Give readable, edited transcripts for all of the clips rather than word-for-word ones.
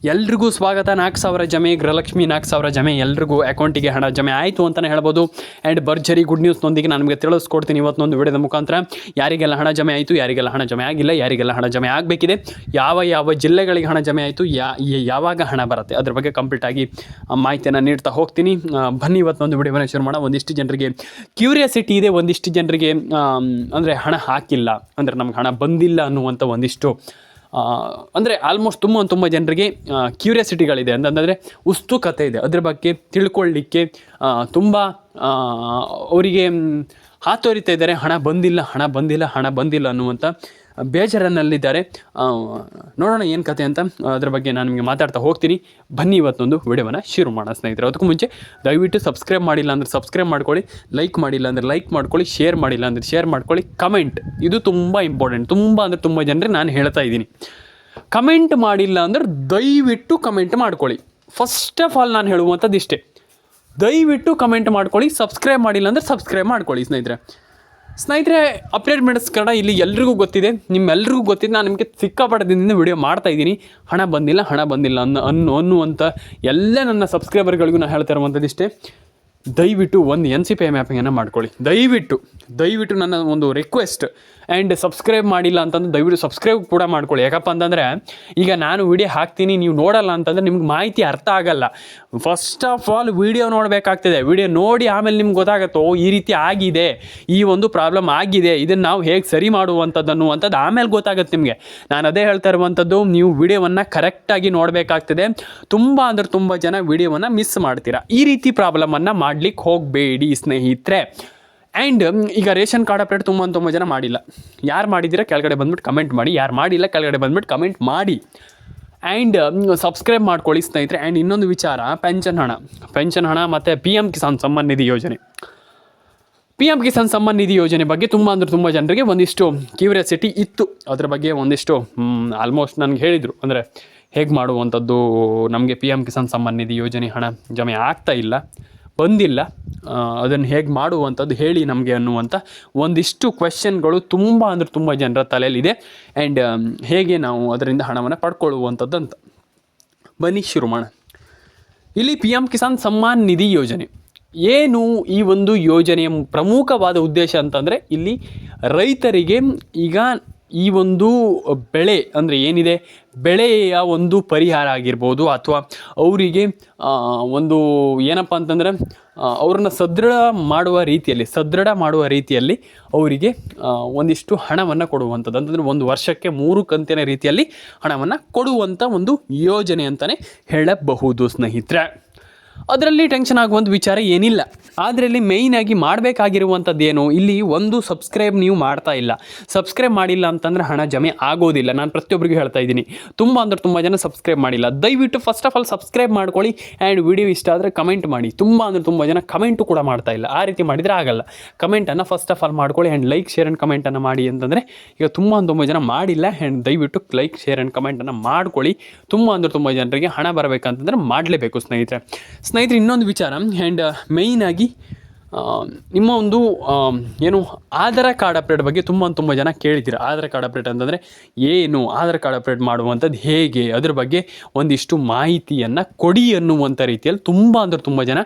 ಎಲ್ರಿಗೂ ಸ್ವಾಗತ. 4,000 ಜಮೆ, ಗೃಹಲಕ್ಷ್ಮಿ 4,000 ಜಮೆ, ಎಲ್ರಿಗೂ ಅಕೌಂಟಿಗೆ ಹಣ ಜಮೆ ಆಯಿತು ಅಂತಲೇ ಹೇಳ್ಬೋದು. ಆ್ಯಂಡ್ ಭರ್ಜರಿ ಗುಡ್ ನ್ಯೂಸ್ನೊಂದಿಗೆ ನಾನು ನಿಮಗೆ ತಿಳಿಸ್ಕೊಡ್ತೀನಿ ಇವತ್ತೊಂದು ವಿಡಿಯೋದ ಮುಖಾಂತರ. ಯಾರಿಗೆಲ್ಲ ಹಣ ಜಮೆ ಆಯಿತು, ಯಾರಿಗೆಲ್ಲ ಹಣ ಜಮೆ ಆಗಿಲ್ಲ, ಯಾರಿಗೆಲ್ಲ ಹಣ ಜಮೆ ಆಗಬೇಕಿದೆ, ಯಾವ ಜಿಲ್ಲೆಗಳಿಗೆ ಹಣ ಜಮೆ ಆಯಿತು, ಯಾವಾಗ ಹಣ ಬರುತ್ತೆ ಅದ್ರ ಬಗ್ಗೆ ಕಂಪ್ಲೀಟಾಗಿ ಮಾಹಿತಿಯನ್ನು ನೀಡ್ತಾ ಹೋಗ್ತೀನಿ. ಬನ್ನಿ ಇವತ್ತೊಂದು ವಿಡಿಯೋವನ್ನು ಶುರು ಮಾಡೋಣ. ಒಂದಿಷ್ಟು ಜನರಿಗೆ ಕ್ಯೂರಿಯಾಸಿಟಿ ಇದೆ, ಒಂದಿಷ್ಟು ಜನರಿಗೆ ಅಂದರೆ ಹಣ ಹಾಕಿಲ್ಲ ಅಂದರೆ ನಮ್ಗೆ ಹಣ ಬಂದಿಲ್ಲ ಅನ್ನುವಂಥ ಒಂದಿಷ್ಟು ಅಂದರೆ ಆಲ್ಮೋಸ್ಟ್ ತುಂಬ ಜನರಿಗೆ ಕ್ಯೂರಿಯಾಸಿಟಿಗಳಿದೆ, ಅಂತಂದರೆ ಉತ್ಸುಕತೆ ಇದೆ. ಅದ್ರ ಬಗ್ಗೆ ತಿಳ್ಕೊಳ್ಳಿಕ್ಕೆ ತುಂಬ ಅವರಿಗೆ ಹಾತೊರಿತಾ ಇದ್ದಾರೆ. ಹಣ ಬಂದಿಲ್ಲ ಅನ್ನುವಂಥ ಬೇಜಾರನ್ನಲ್ಲಿದ್ದಾರೆ. ನೋಡೋಣ ಏನು ಕತೆ ಅಂತ, ಅದ್ರ ಬಗ್ಗೆ ನಾನು ನಿಮಗೆ ಮಾತಾಡ್ತಾ ಹೋಗ್ತೀನಿ. ಬನ್ನಿ ಇವತ್ತೊಂದು ವಿಡಿಯೋವನ್ನು ಶುರು ಮಾಡೋಣ ಸ್ನೇಹಿತರೆ. ಅದಕ್ಕೂ ಮುಂಚೆ ದಯವಿಟ್ಟು ಸಬ್ಸ್ಕ್ರೈಬ್ ಮಾಡಿಲ್ಲ ಅಂದರೆ ಸಬ್ಸ್ಕ್ರೈಬ್ ಮಾಡ್ಕೊಳ್ಳಿ, ಲೈಕ್ ಮಾಡಿಲ್ಲ ಅಂದರೆ ಲೈಕ್ ಮಾಡ್ಕೊಳ್ಳಿ, ಶೇರ್ ಮಾಡಿಲ್ಲ ಅಂದರೆ ಶೇರ್ ಮಾಡ್ಕೊಳ್ಳಿ, ಕಮೆಂಟ್ ಇದು ತುಂಬ ಇಂಪಾರ್ಟೆಂಟ್. ತುಂಬ ಜನರಿಗೆ ನಾನು ಹೇಳ್ತಾ ಇದ್ದೀನಿ, ಕಮೆಂಟ್ ಮಾಡಿಲ್ಲ ಅಂದರೆ ದಯವಿಟ್ಟು ಕಮೆಂಟ್ ಮಾಡ್ಕೊಳ್ಳಿ. ಫಸ್ಟ್ ಆಫ್ ಆಲ್ ನಾನು ಹೇಳುವಂಥದ್ದು ಇಷ್ಟೇ, ದಯವಿಟ್ಟು ಕಮೆಂಟ್ ಮಾಡ್ಕೊಳ್ಳಿ. ಸಬ್ಸ್ಕ್ರೈಬ್ ಮಾಡಿಲ್ಲ ಅಂದರೆ ಸಬ್ಸ್ಕ್ರೈಬ್ ಮಾಡ್ಕೊಳ್ಳಿ ಸ್ನೇಹಿತರೆ. ಅಪ್ಡೇಟ್ ಮಿಡಸ್ ಕನ್ನಡ ಇಲ್ಲಿ ಎಲ್ರಿಗೂ ಗೊತ್ತಿದೆ, ನಿಮ್ಮೆಲ್ರಿಗೂ ಗೊತ್ತಿದೆ. ನಾನು ನಿಮಗೆ ಸಿಕ್ಕಾಪಟ್ಟದಿಂದ ವಿಡಿಯೋ ಮಾಡ್ತಾಯಿದ್ದೀನಿ. ಹಣ ಬಂದಿಲ್ಲ ಅನ್ನುವಂಥ ಎಲ್ಲ ನನ್ನ ಸಬ್ಸ್ಕ್ರೈಬರ್ಗಳಿಗೂ ನಾನು ಹೇಳ್ತಾ ಇರುವಂಥದ್ದು ಇಷ್ಟೇ, ದಯವಿಟ್ಟು ಒಂದು NCPI ಮ್ಯಾಪಿಂಗನ್ನು ಮಾಡ್ಕೊಳ್ಳಿ. ದಯವಿಟ್ಟು ನನ್ನ ಒಂದು ರಿಕ್ವೆಸ್ಟ್. ಆ್ಯಂಡ್ ಸಬ್ಸ್ಕ್ರೈಬ್ ಮಾಡಿಲ್ಲ ಅಂತಂದ್ರೆ ದಯವಿಟ್ಟು ಸಬ್ಸ್ಕ್ರೈಬ್ ಕೂಡ ಮಾಡ್ಕೊಳ್ಳಿ. ಯಾಕಪ್ಪ ಅಂತಂದರೆ ಈಗ ನಾನು ವಿಡಿಯೋ ಹಾಕ್ತೀನಿ, ನೀವು ನೋಡಲ್ಲ ಅಂತಂದರೆ ನಿಮ್ಗೆ ಮಾಹಿತಿ ಅರ್ಥ ಆಗಲ್ಲ. ಫಸ್ಟ್ ಆಫ್ ಆಲ್ ವಿಡಿಯೋ ನೋಡಬೇಕಾಗ್ತದೆ. ವಿಡಿಯೋ ನೋಡಿ ಆಮೇಲೆ ನಿಮ್ಗೆ ಗೊತ್ತಾಗುತ್ತೋ ಈ ರೀತಿ ಆಗಿದೆ, ಈ ಒಂದು ಪ್ರಾಬ್ಲಮ್ ಆಗಿದೆ, ಇದನ್ನು ನಾವು ಹೇಗೆ ಸರಿ ಮಾಡುವಂಥದ್ದು ಅನ್ನುವಂಥದ್ದು ಆಮೇಲೆ ಗೊತ್ತಾಗುತ್ತೆ ನಿಮಗೆ. ನಾನು ಅದೇ ಹೇಳ್ತಾ ಇರುವಂಥದ್ದು, ನೀವು ವಿಡಿಯೋವನ್ನು ಕರೆಕ್ಟಾಗಿ ನೋಡಬೇಕಾಗ್ತದೆ. ತುಂಬ ಜನ ವಿಡಿಯೋವನ್ನು ಮಿಸ್ ಮಾಡ್ತೀರಾ. ಈ ರೀತಿ ಪ್ರಾಬ್ಲಮನ್ನು ಮಾಡ್ಲಿಕ್ಕೆ ಹೋಗಬೇಡಿ ಸ್ನೇಹಿತರೆ. ಆ್ಯಂಡ್ ಈಗ ರೇಷನ್ ಕಾರ್ಡ್ ಅಪ್ಡೇಟ್ ತುಂಬ ಜನ ಮಾಡಿಲ್ಲ. ಯಾರು ಮಾಡಿದ್ದೀರಾ ಕೆಳಗಡೆ ಬಂದ್ಬಿಟ್ಟು ಕಮೆಂಟ್ ಮಾಡಿ, ಯಾರು ಮಾಡಿಲ್ಲ ಕೆಳಗಡೆ ಬಂದ್ಬಿಟ್ಟು ಕಮೆಂಟ್ ಮಾಡಿ. ಆ್ಯಂಡ್ ಸಬ್ಸ್ಕ್ರೈಬ್ ಮಾಡ್ಕೊಳ್ಳಿ ಸ್ನೇಹಿತರೆ. ಆ್ಯಂಡ್ ಇನ್ನೊಂದು ವಿಚಾರ, ಪೆನ್ಷನ್ ಹಣ ಮತ್ತು PM ಕಿಸಾನ್ ಸಮ್ಮಾನ್ ನಿಧಿ ಯೋಜನೆ. PM ಕಿಸಾನ್ ಸಮ್ಮಾನ್ ನಿಧಿ ಯೋಜನೆ ಬಗ್ಗೆ ತುಂಬ ಜನರಿಗೆ ಒಂದಿಷ್ಟು ಕ್ಯೂರಿಯಾಸಿಟಿ ಇತ್ತು. ಅದ್ರ ಬಗ್ಗೆ ಒಂದಿಷ್ಟು ಆಲ್ಮೋಸ್ಟ್ ನನಗೆ ಹೇಳಿದರು, ಅಂದರೆ ಹೇಗೆ ಮಾಡುವಂಥದ್ದು, ನಮಗೆ PM ಕಿಸಾನ್ ಸಮ್ಮಾನ್ ನಿಧಿ ಯೋಜನೆ ಹಣ ಜಮೆ ಆಗ್ತಾ ಇಲ್ಲ, ಬಂದಿಲ್ಲ, ಅದನ್ನು ಹೇಗೆ ಮಾಡುವಂಥದ್ದು ಹೇಳಿ ನಮಗೆ ಅನ್ನುವಂಥ ಒಂದಿಷ್ಟು ಕ್ವೆಶ್ಚನ್ಗಳು ತುಂಬ ಜನರ ತಲೆಯಲ್ಲಿದೆ. ಆ್ಯಂಡ್ ಹೇಗೆ ನಾವು ಅದರಿಂದ ಹಣವನ್ನು ಪಡ್ಕೊಳ್ಳುವಂಥದ್ದು ಅಂತ. ಬನ್ನಿ ಶುರು ಮಾಡೋಣ. ಇಲ್ಲಿ PM ಕಿಸಾನ್ ಸಮ್ಮಾನ್ ನಿಧಿ ಯೋಜನೆ ಏನು, ಈ ಒಂದು ಯೋಜನೆಯ ಪ್ರಮುಖವಾದ ಉದ್ದೇಶ ಅಂತಂದರೆ ಇಲ್ಲಿ ರೈತರಿಗೆ ಈಗ ಈ ಒಂದು ಬೆಳೆ ಅಂದರೆ ಏನಿದೆ, ಬೆಳೆಯ ಒಂದು ಪರಿಹಾರ ಆಗಿರ್ಬೋದು, ಅಥವಾ ಅವರಿಗೆ ಒಂದು ಏನಪ್ಪ ಅಂತಂದರೆ ಅವ್ರನ್ನ ಸದೃಢ ಮಾಡುವ ರೀತಿಯಲ್ಲಿ ಅವರಿಗೆ ಒಂದಿಷ್ಟು ಹಣವನ್ನು ಕೊಡುವಂಥದ್ದು, ಅಂತಂದರೆ ಒಂದು ವರ್ಷಕ್ಕೆ 3 ಕಂತಿನ ರೀತಿಯಲ್ಲಿ ಹಣವನ್ನು ಕೊಡುವಂಥ ಒಂದು ಯೋಜನೆ ಅಂತಲೇ ಹೇಳಬಹುದು ಸ್ನೇಹಿತರೆ. ಅದರಲ್ಲಿ ಟೆನ್ಷನ್ ಆಗುವಂಥ ವಿಚಾರ ಏನಿಲ್ಲ. ಆದರೆ ಇಲ್ಲಿ ಮೇಯ್ನಾಗಿ ಮಾಡಬೇಕಾಗಿರುವಂಥದ್ದೇನು, ಇಲ್ಲಿ ಒಂದು ಸಬ್ಸ್ಕ್ರೈಬ್ ನೀವು ಮಾಡ್ತಾ ಇಲ್ಲ. ಸಬ್ಸ್ಕ್ರೈಬ್ ಮಾಡಿಲ್ಲ ಅಂತಂದರೆ ಹಣ ಜಮೆ ಆಗೋದಿಲ್ಲ. ನಾನು ಪ್ರತಿಯೊಬ್ಬರಿಗೂ ಹೇಳ್ತಾ ಇದ್ದೀನಿ, ತುಂಬ ಜನ ಸಬ್ಸ್ಕ್ರೈಬ್ ಮಾಡಿಲ್ಲ. ದಯವಿಟ್ಟು ಫಸ್ಟ್ ಆಫ್ ಆಲ್ ಸಬ್ಸ್ಕ್ರೈಬ್ ಮಾಡ್ಕೊಳ್ಳಿ. ಆ್ಯಂಡ್ ವಿಡಿಯೋ ಇಷ್ಟ ಆದರೆ ಕಮೆಂಟ್ ಮಾಡಿ. ತುಂಬ ಜನ ಕಮೆಂಟು ಕೂಡ ಮಾಡ್ತಾ ಇಲ್ಲ. ಆ ರೀತಿ ಮಾಡಿದರೆ ಆಗಲ್ಲ. ಕಮೆಂಟನ್ನು ಫಸ್ಟ್ ಆಫ್ ಆಲ್ ಮಾಡ್ಕೊಳ್ಳಿ. ಆ್ಯಂಡ್ ಲೈಕ್, ಶೇರ್ ಆ್ಯಂಡ್ ಕಮೆಂಟನ್ನು ಮಾಡಿ ಅಂತಂದರೆ ಈಗ ತುಂಬ ಜನ ಮಾಡಿಲ್ಲ. ಆ್ಯಂಡ್ ದಯವಿಟ್ಟು ಲೈಕ್, ಶೇರ್ ಆ್ಯಂಡ್ ಕಮೆಂಟನ್ನು ಮಾಡ್ಕೊಳ್ಳಿ. ತುಂಬ ಜನರಿಗೆ ಹಣ ಬರಬೇಕಂತಂದರೆ ಮಾಡಲೇಬೇಕು ಸ್ನೇಹಿತರೆ. ಇನ್ನೊಂದು ವಿಚಾರ, ಆ್ಯಂಡ್ ಮೇಯ್ನಾಗಿ ನಿಮ್ಮ ಒಂದು ಏನು ಆಧಾರ್ ಕಾರ್ಡ್ ಅಪ್ಡೇಟ್ ಬಗ್ಗೆ ತುಂಬ ಜನ ಕೇಳಿದ್ದೀರ. ಆಧಾರ್ ಕಾರ್ಡ್ ಅಪ್ಡೇಟ್ ಅಂತಂದರೆ ಏನು, ಆಧಾರ್ ಕಾರ್ಡ್ ಅಪ್ಡೇಟ್ ಮಾಡುವಂಥದ್ದು ಹೇಗೆ, ಅದ್ರ ಬಗ್ಗೆ ಒಂದಿಷ್ಟು ಮಾಹಿತಿಯನ್ನು ಕೊಡಿ ಅನ್ನುವಂಥ ರೀತಿಯಲ್ಲಿ ತುಂಬ ಜನ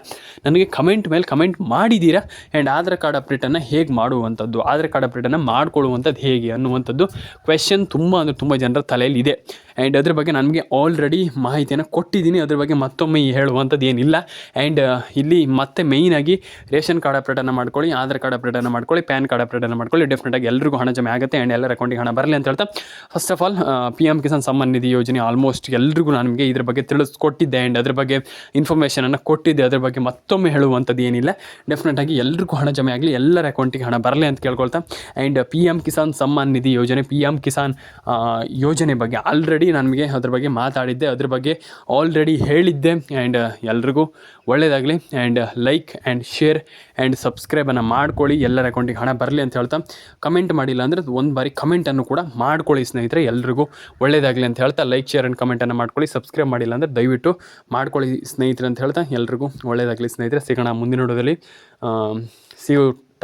ನನಗೆ ಕಮೆಂಟ್ ಮೇಲೆ ಕಮೆಂಟ್ ಮಾಡಿದ್ದೀರಾ. ಆ್ಯಂಡ್ ಆಧಾರ್ ಕಾರ್ಡ್ ಅಪ್ಡೇಟನ್ನು ಹೇಗೆ ಮಾಡುವಂಥದ್ದು, ಆಧಾರ್ ಕಾರ್ಡ್ ಅಪ್ಡೇಟನ್ನು ಮಾಡ್ಕೊಳ್ಳುವಂಥದ್ದು ಹೇಗೆ ಅನ್ನುವಂಥದ್ದು ಕ್ವೆಶ್ಚನ್ ತುಂಬ ಜನರ ತಲೆಯಲ್ಲಿ ಇದೆ. ಆ್ಯಂಡ್ ಅದ್ರ ಬಗ್ಗೆ ನನಗೆ ಆಲ್ರೆಡಿ ಮಾಹಿತಿಯನ್ನು ಕೊಟ್ಟಿದ್ದೀನಿ. ಅದ್ರ ಬಗ್ಗೆ ಮತ್ತೊಮ್ಮೆ ಹೇಳುವಂಥದ್ದು ಏನಿಲ್ಲ. ಆ್ಯಂಡ್ ಇಲ್ಲಿ ಮತ್ತೆ ಮೇಯ್ನಾಗಿ ರೇಷನ್ ಕಾರ್ಡ್ ಅಪ್ಡೇಟನ್ನು ಮಾಡ್ಕೊಳ್ಳಿ, ಆಧಾರ್ ಕಾರ್ಡ್ ಅಪ್ಡೇಟನ್ನು ಮಾಡ್ಕೊಳ್ಳಿ, ಪ್ಯಾನ್ ಕಾರ್ಡ್ ಅಪ್ಡೇಟನ್ನು ಮಾಡ್ಕೊಳ್ಳಿ. ಡೆಫಿನೆಟಾಗಿ ಎಲ್ರಿಗೂ ಹಣ ಜಮೆ ಆಗುತ್ತೆ. ಆ್ಯಂಡ್ ಎಲ್ಲರ ಅಕೌಂಟಿಗೆ ಹಣ ಬರಲಿ ಅಂತ ಹೇಳ್ತಾ, first of all PM Kisan Samman Nidhi ಯೋಜನೆ ಆಲ್ಮೋಸ್ಟ್ ಎಲ್ರಿಗೂ ನಾನು ನಿಮಗೆ ಇದ್ರ ಬಗ್ಗೆ ತಿಳಿಸ್ಕೊಟ್ಟಿದ್ದೆ. ಆ್ಯಂಡ್ ಅದ್ರ ಬಗ್ಗೆ ಇನ್ಫಾರ್ಮೇಷನನ್ನು ಕೊಟ್ಟಿದ್ದೆ. ಅದ್ರ ಬಗ್ಗೆ ಮತ್ತೊಮ್ಮೆ ಹೇಳುವಂಥದ್ದು ಏನಿಲ್ಲ. ಡೆಫಿನೆಟಾಗಿ ಎಲ್ರಿಗೂ ಹಣ ಜಮೆ ಆಗಲಿ, ಎಲ್ಲರ ಅಕೌಂಟಿಗೆ ಹಣ ಬರಲಿ ಅಂತ ಕೇಳ್ಕೊಳ್ತಾ, ಆ್ಯಂಡ್ PM ಕಿಸಾನ್ ಸಮ್ಮಾನ್ ನಿಧಿ ಯೋಜನೆ, PM ಕಿಸಾನ್ ಯೋಜನೆ ಬಗ್ಗೆ ಆಲ್ರೆಡಿ ನನಗೆ ಅದ್ರ ಬಗ್ಗೆ ಮಾತಾಡಿದ್ದೆ, ಅದ್ರ ಬಗ್ಗೆ ಆಲ್ರೆಡಿ ಹೇಳಿದ್ದೆ. ಆ್ಯಂಡ್ ಎಲ್ರಿಗೂ ಒಳ್ಳೆಯದಾಗಲಿ. And like and share and ಸಬ್ಸ್ಕ್ರೈಬನ್ನು ಮಾಡ್ಕೊಳ್ಳಿ. ಎಲ್ಲರ ಅಕೌಂಟಿಗೆ ಹಣ ಬರಲಿ ಅಂತ ಹೇಳ್ತಾ, ಕಮೆಂಟ್ ಮಾಡಿಲ್ಲ ಅಂದರೆ ಒಂದು ಬಾರಿ ಕಮೆಂಟನ್ನು ಕೂಡ ಮಾಡ್ಕೊಳ್ಳಿ ಸ್ನೇಹಿತರೆ. ಎಲ್ರಿಗೂ ಒಳ್ಳೆಯದಾಗಲಿ ಅಂತ ಹೇಳ್ತಾ, ಲೈಕ್, ಶೇರ್ ಆ್ಯಂಡ್ ಕಮೆಂಟನ್ನು ಮಾಡ್ಕೊಳ್ಳಿ. ಸಬ್ಸ್ಕ್ರೈಬ್ ಮಾಡಿಲ್ಲ ಅಂದರೆ ದಯವಿಟ್ಟು ಮಾಡ್ಕೊಳ್ಳಿ ಸ್ನೇಹಿತರೆ ಅಂತ ಹೇಳ್ತಾ, ಎಲ್ರಿಗೂ ಒಳ್ಳೆಯದಾಗಲಿ ಸ್ನೇಹಿತರೆ. ಸಿಗೋಣ ಮುಂದಿನ ವಿಡಿಯೋದಲ್ಲಿ.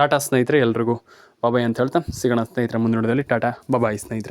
ಟಾಟಾ ಸ್ನೇಹಿತರೆ, ಎಲ್ರಿಗೂ ಬಾಯ್ ಅಂತ ಹೇಳ್ತಾ ಸಿಗೋಣ ಸ್ನೇಹಿತರೆ ಮುಂದಿನ ವಿಡಿಯೋದಲ್ಲಿ. ಟಾಟಾ ಬಾಯ್ ಸ್ನೇಹಿತರೆ.